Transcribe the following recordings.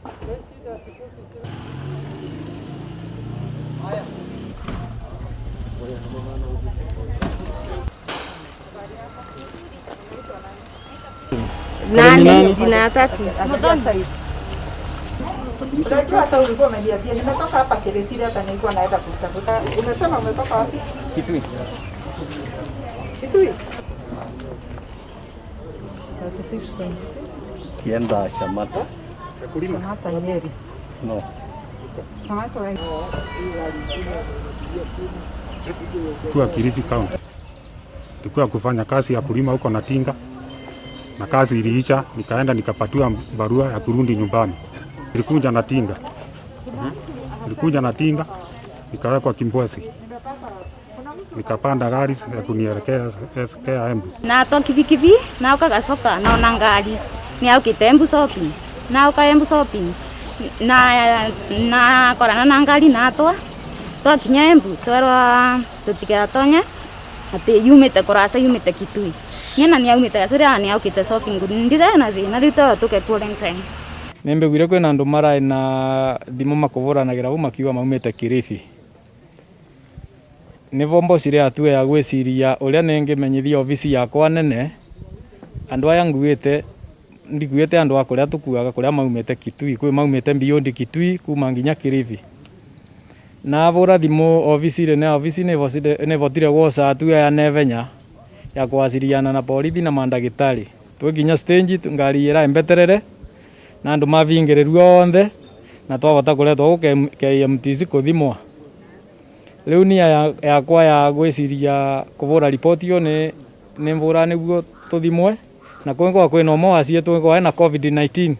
Nane jina tatu. Unajua sasa ulikuwa umeniambia nimetoka hapa Kilifi hata nilikuwa naenda kutafuta. Umesema umetoka wapi? Kitui. Kitui. Kienda Shamata. Kulima hata Nyeri. No. Samaki wa kwa Kilifi kaunti. Tulikuwa kufanya kazi ya kulima huko na tinga. Na kazi iliisha, nikaenda nikapatiwa barua ya kurudi nyumbani. Nilikuja na tinga, nikawekwa Kimbwezi. Nikapanda gari ya kunielekea Embu. Na to kibikibi, na ukagacoka na ona ngari. Ni aukite Embu shopping. Na uka Embu shopping. Na korana na ngari na twakinya Embu, twarwa tutigatonya ati yumite kurasa yumite Kitui. Nyena ni aumite gacuria ni aukite shopping ndire na thina riu twa tuke quarantine. Nembegwire kwina andu marai na thimu makuburanagira bu makiwa maumite Kilifi. Ni bombo cire atue ya gwiciria uria nengimenyithia ofisi yakwa nene andu aya nguite ndiguite andu akuria tukuaga kuria maumite Kitui kwi maumite beyond Kitui kuma nginya Kilifi. Na bora thimu ofisi ne votire wosa atue ya nevenya ya kwasiriana na borithi na mandagitari twikinya stage ngari ira embeterere na andu mavingirirwo onthe na twabota kuretwo KMTC kuthimwa. Riu ni yakwa ya gwiciria kubura report yo ni mbura niguo tuthimwe na kwengwa kwina omo wacie twengwa na COVID-19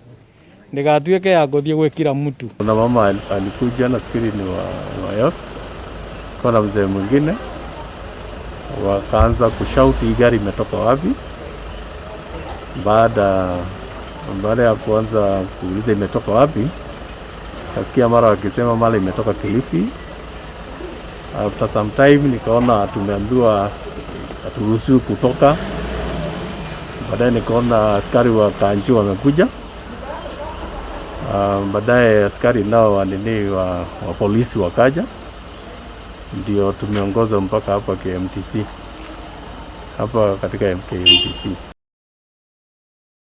ndigatuike ya guthie gwikira mtu. Kuna mama alikuja nafikiri ni wa yof kuna mzee mwingine wakaanza kushauti gari imetoka wapi. Baada ya kuanza kuuliza imetoka wapi, kasikia mara wakisema mara imetoka Kilifi. After some time nikaona tumeambiwa haturuhusiwi kutoka. Baadaye nikaona askari wa kanji wamekuja. Baadaye askari nao wa polisi wakaja. Ndio tumeongoza mpaka hapa KMTC. Hapa katika KMTC.